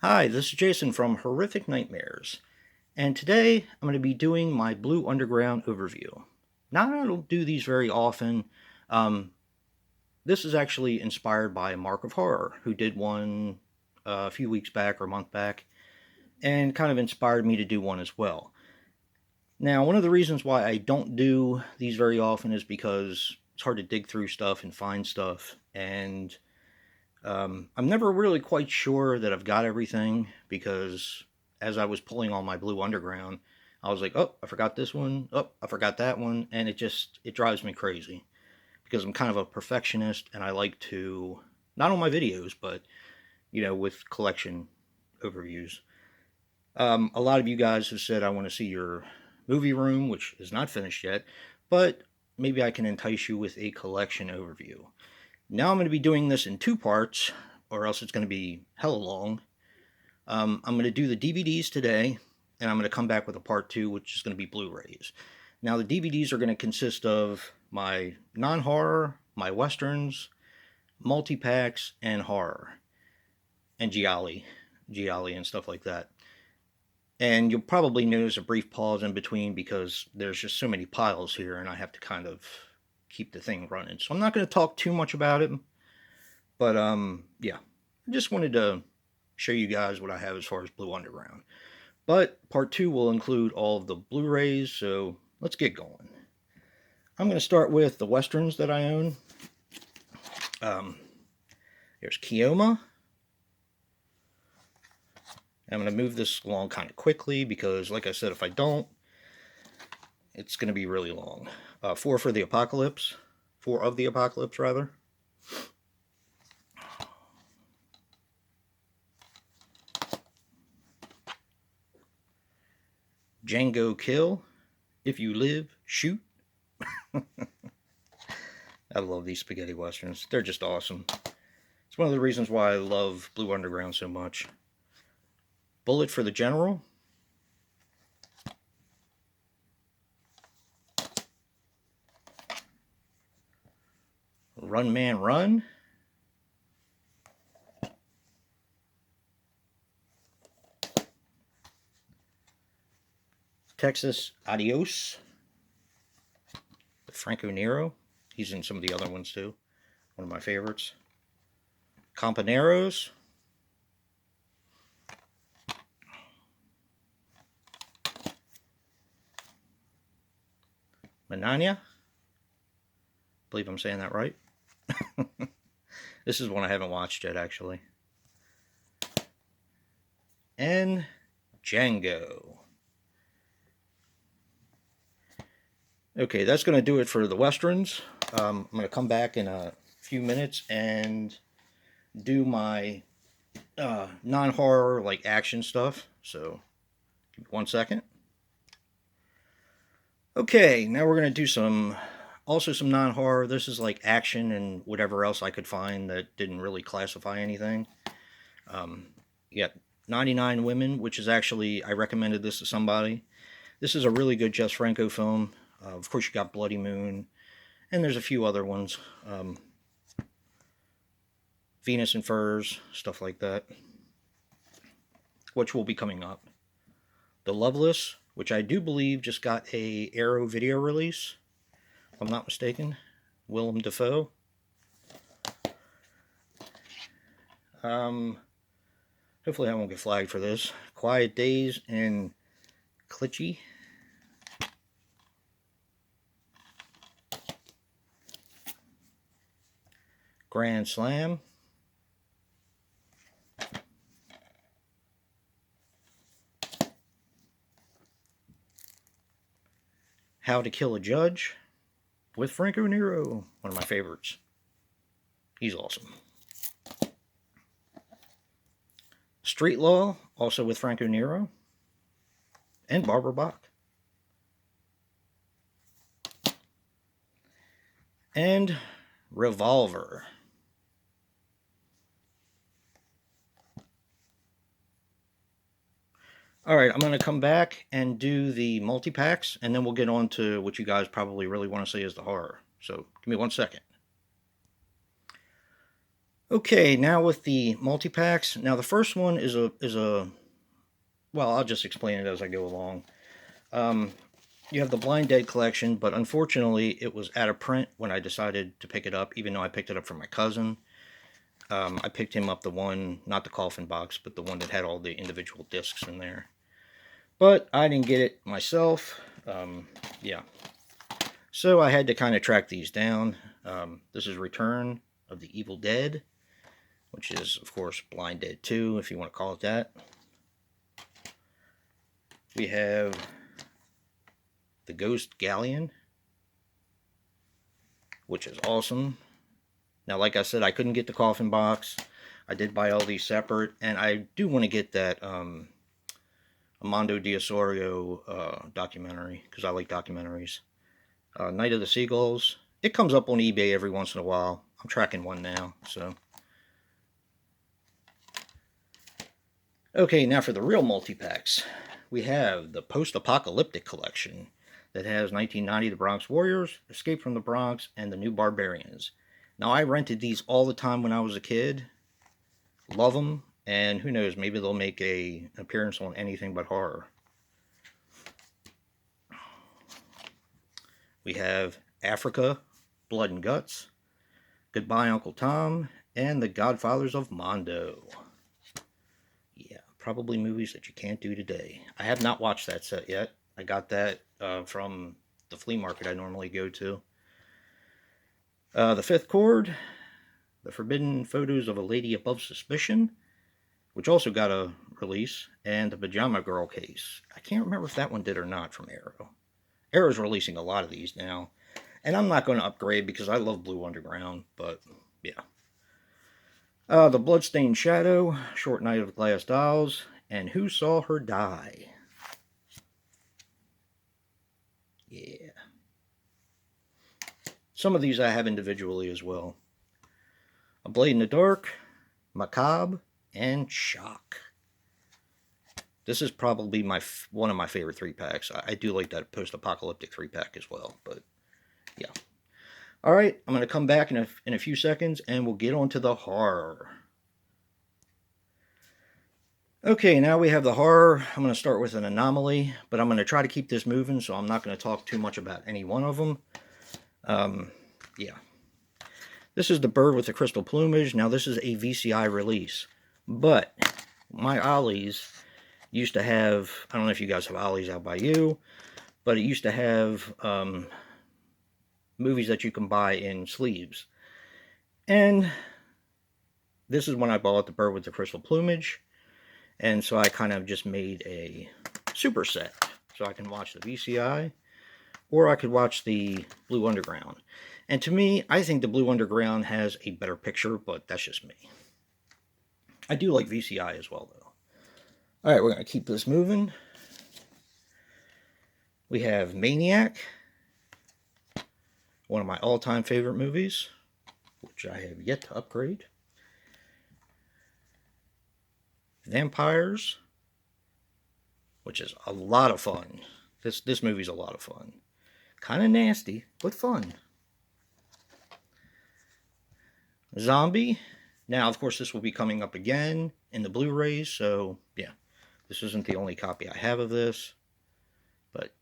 Hi, this is Jason from Horrific Nightmares, and today I'm going to be doing my Blue Underground overview. Now, I don't do these very often. Um, this is actually inspired by Marc of Horror, who did one a few weeks back or a month back, and kind of inspired me to do one as well. Now, one of the reasons why I don't do these very often is because it's hard to dig through stuff and find stuff, and I'm never really quite sure that I've got everything because as I was pulling on my Blue Underground, I was like, oh, I forgot this one. Oh, I forgot that one. And it drives me crazy because I'm kind of a perfectionist and I like to, not on my videos, but, with collection overviews. A lot of you guys have said I want to see your movie room, which is not finished yet, but maybe I can entice you with a collection overview. Now I'm going to be doing this in two parts, or else it's going to be hella long. I'm going to do the DVDs today, and I'm going to come back with a part two, which is going to be Blu-rays. Now the DVDs are going to consist of my non-horror, my westerns, multi-packs, and horror, and gialli and stuff like that. And you'll probably notice a brief pause in between because there's just so many piles here, and I have to kind of keep the thing running. So I'm not going to talk too much about it, but yeah, I just wanted to show you guys what I have as far as Blue Underground. But part two will include all of the Blu-rays, so let's get going. I'm going to start with the westerns that I own. There's Kioma. I'm going to move this along kind of quickly because, like I said, if I don't, it's going to be really long. Four of the Apocalypse, rather. Django Kill, If You Live, Shoot. I love these spaghetti westerns. They're just awesome. It's one of the reasons why I love Blue Underground so much. Bullet for the General. Run Man Run. Texas Adios. With Franco Nero. He's in some of the other ones too. One of my favorites. Companeros. Manania. I believe I'm saying that right. This is one I haven't watched yet, actually. And Django. Okay, that's going to do it for the westerns. I'm going to come back in a few minutes and do my non-horror, like action stuff. So, give me 1 second. Okay, now we're going to do some non-horror. This is like action and whatever else I could find that didn't really classify anything. Yeah, 99 Women, which is actually, I recommended this to somebody. This is a really good Jess Franco film. Of course, you got Bloody Moon, and there's a few other ones. Venus and Furs, stuff like that, which will be coming up. The Loveless, which I do believe just got a Arrow video release, if I'm not mistaken. Willem Dafoe. Hopefully I won't get flagged for this. Quiet Days and Klitschy. Grand Slam. How to Kill a Judge with Franco Nero, one of my favorites. He's awesome. Street Law, also with Franco Nero and Barbara Bach. And Revolver. Alright, I'm going to come back and do the multi-packs, and then we'll get on to what you guys probably really want to see is the horror. So, give me 1 second. Okay, now with the multi-packs. Now the first one is a well, I'll just explain it as I go along. Um, you have the Blind Dead collection, but unfortunately it was out of print when I decided to pick it up, even though I picked it up from my cousin. I picked him up the one, not the coffin box, but the one that had all the individual discs in there. But I didn't get it myself. Yeah. So I had to kind of track these down. This is Return of the Evil Dead, which is, of course, Blind Dead 2, if you want to call it that. We have the Ghost Galleon, which is awesome. Now, like I said, I couldn't get the coffin box. I did buy all these separate, and I do want to get that Mondo Diosorio documentary, because I like documentaries. Night of the Seagulls. It comes up on eBay every once in a while. I'm tracking one now, so. Okay, now for the real multi-packs. We have the Post-Apocalyptic Collection that has 1990 The Bronx Warriors, Escape from the Bronx, and The New Barbarians. Now, I rented these all the time when I was a kid. Love them, and who knows, maybe they'll make an appearance on Anything But Horror. We have Africa, Blood and Guts, Goodbye Uncle Tom, and The Godfathers of Mondo. Yeah, probably movies that you can't do today. I have not watched that set yet. I got that from the flea market I normally go to. The Fifth Chord, The Forbidden Photos of a Lady Above Suspicion, which also got a release, and The Pajama Girl Case. I can't remember if that one did or not from Arrow. Arrow's releasing a lot of these now, and I'm not going to upgrade because I love Blue Underground, but yeah. The Bloodstained Shadow, Short Night of Glass Dolls, and Who Saw Her Die? Yeah. Some of these I have individually as well. A Blade in the Dark, Macabre, and Shock. This is probably one of my favorite 3-packs. I do like that post-apocalyptic 3-pack as well, but yeah. All right, I'm going to come back in a few seconds, and we'll get on to the horror. Okay, now we have the horror. I'm going to start with an anomaly, but I'm going to try to keep this moving, so I'm not going to talk too much about any one of them. Yeah. This is the bird with the crystal plumage. Now, this is a VCI release, but my Ollies used to have, I don't know if you guys have Ollies out by you, but it used to have movies that you can buy in sleeves. And this is when I bought the bird with the crystal plumage. And so I kind of just made a superset. So I can watch the VCI, or I could watch the Blue Underground. And to me, I think the Blue Underground has a better picture, but that's just me. I do like VCI as well, though. All right, we're going to keep this moving. We have Maniac, one of my all-time favorite movies, which I have yet to upgrade. Vampires, which is a lot of fun. This movie's a lot of fun. Kind of nasty, but fun. Zombie. Now, of course, this will be coming up again in the Blu-rays, so yeah. This isn't the only copy I have of this, but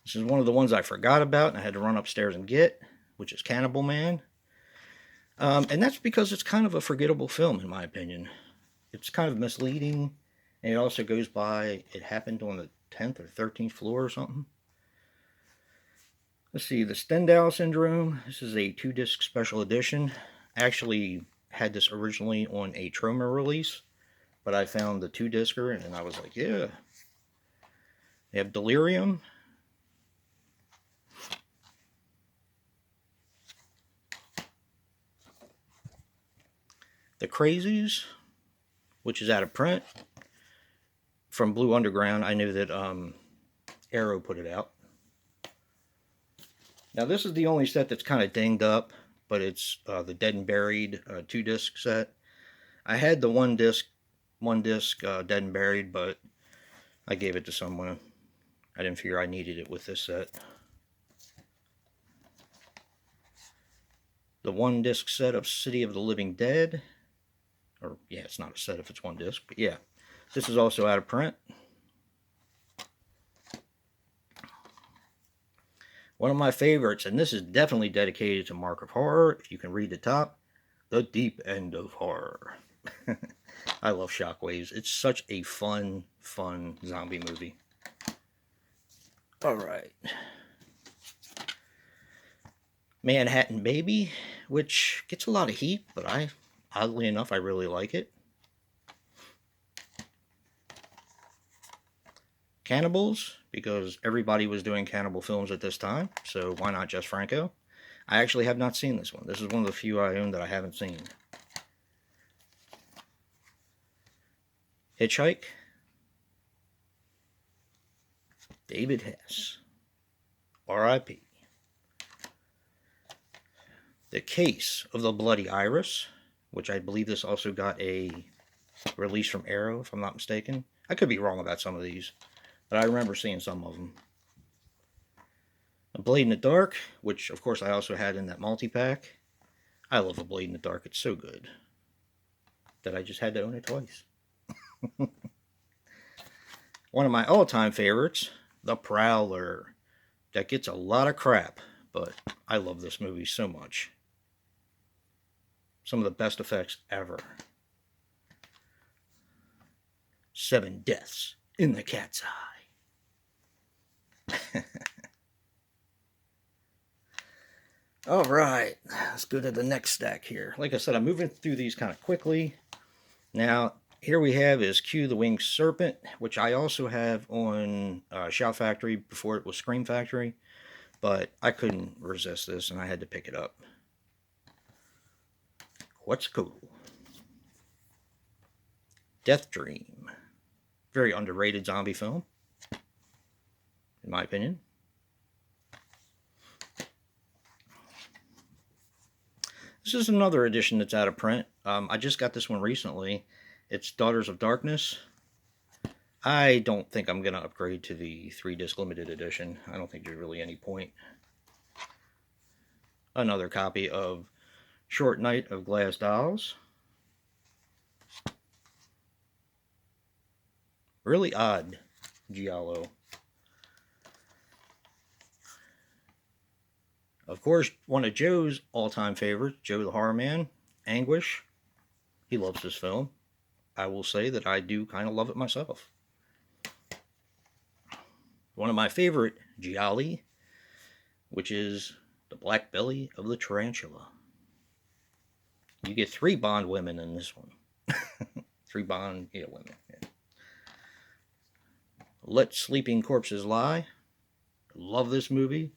this is one of the ones I forgot about and I had to run upstairs and get, which is Cannibal Man. And that's because it's kind of a forgettable film, in my opinion. It's kind of misleading, and it also goes by, it happened on the 10th or 13th floor or something. Let's see, the Stendal Syndrome. This is a 2-disc special edition. I actually had this originally on a Troma release, but I found the 2-discer, and I was like, yeah. They have Delirium. The Crazies, which is out of print. From Blue Underground, I knew that Arrow put it out. Now, this is the only set that's kind of dinged up, but it's the Dead and Buried 2-disc set. I had the one disc Dead and Buried, but I gave it to someone. I didn't figure I needed it with this set. the one disc set of City of the Living Dead. Or, yeah, it's not a set if it's one disc, but yeah. This is also out of print. One of my favorites, and this is definitely dedicated to Marc of Horror, if you can read the top, The Deep End of Horror. I love Shockwaves. It's such a fun zombie movie. Alright. Manhattan Baby, which gets a lot of heat, but oddly enough, I really like it. Cannibals, because everybody was doing cannibal films at this time, so why not Jess Franco? I actually have not seen this one. This is one of the few I own that I haven't seen. Hitchhike. David Hess. R.I.P. The Case of the Bloody Iris, which I believe this also got a release from Arrow, if I'm not mistaken. I could be wrong about some of these, but I remember seeing some of them. A Blade in the Dark, which of course I also had in that multi-pack. I love A Blade in the Dark. It's so good that I just had to own it twice. One of my all-time favorites, The Prowler. That gets a lot of crap, but I love this movie so much. Some of the best effects ever. 7 Deaths in the Cat's Eye. Alright, let's go to the next stack here. Like I said, I'm moving through these kind of quickly. Now, here we have is Q the Winged Serpent, which I also have on Shout Factory before it was Scream Factory. But I couldn't resist this, and I had to pick it up. What's cool? Death Dream. Very underrated zombie film, in my opinion. This is another edition that's out of print. I just got this one recently. It's Daughters of Darkness. I don't think I'm going to upgrade to the 3-disc limited edition. I don't think there's really any point. Another copy of Short Night of Glass Dolls. Really odd giallo. Of course, one of Joe's all-time favorites, Joe the Horror Man, Anguish. He loves this film. I will say that I do kind of love it myself. One of my favorite gialli, which is The Black Belly of the Tarantula. You get 3 Bond women in this one. 3 Bond, women. Yeah. Let Sleeping Corpses Lie. Love this movie.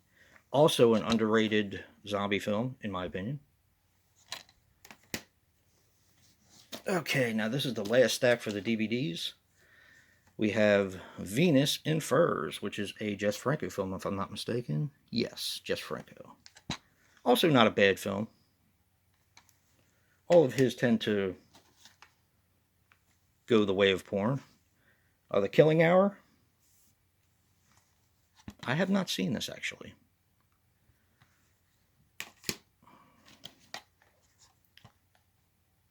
Also an underrated zombie film, in my opinion. Okay, now this is the last stack for the DVDs. We have Venus in Furs, which is a Jess Franco film, if I'm not mistaken. Yes, Jess Franco. Also not a bad film. All of his tend to go the way of porn. The Killing Hour. I have not seen this, actually.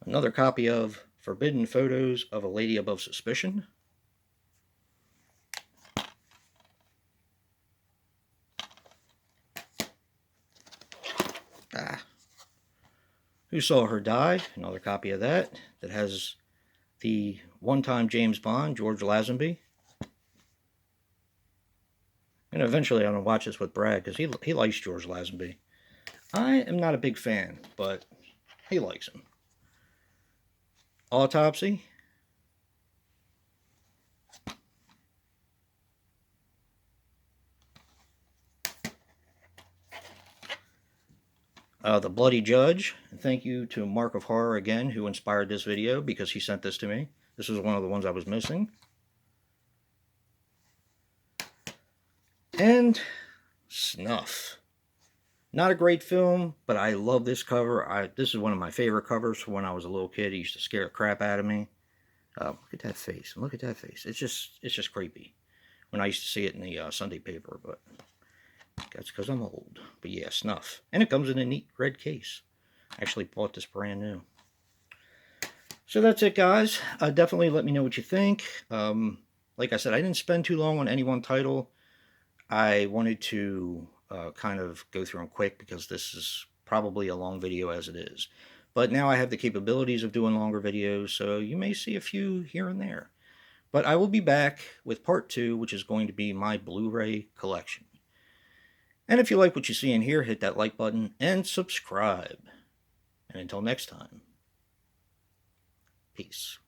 Another copy of Forbidden Photos of a Lady Above Suspicion. Who Saw Her Die? Another copy of that. That has the one-time James Bond, George Lazenby. And eventually I'm going to watch this with Brad, because he likes George Lazenby. I am not a big fan, but he likes him. Autopsy. The Bloody Judge. Thank you to Marc of Horror again, who inspired this video, because he sent this to me. This was one of the ones I was missing. And Snuff. Not a great film, but I love this cover. This is one of my favorite covers from when I was a little kid. It used to scare the crap out of me. Look at that face. Look at that face. It's just creepy. When I used to see it in the Sunday paper, but that's because I'm old. But yeah, Snuff. And it comes in a neat red case. Actually bought this brand new. So that's it, guys. Definitely let me know what you think. Like I said, I didn't spend too long on any one title. I wanted to kind of go through them quick because this is probably a long video as it is. But now I have the capabilities of doing longer videos, so you may see a few here and there. But I will be back with part 2, which is going to be my Blu-ray collection. And if you like what you see in here, hit that like button and subscribe. And until next time, peace.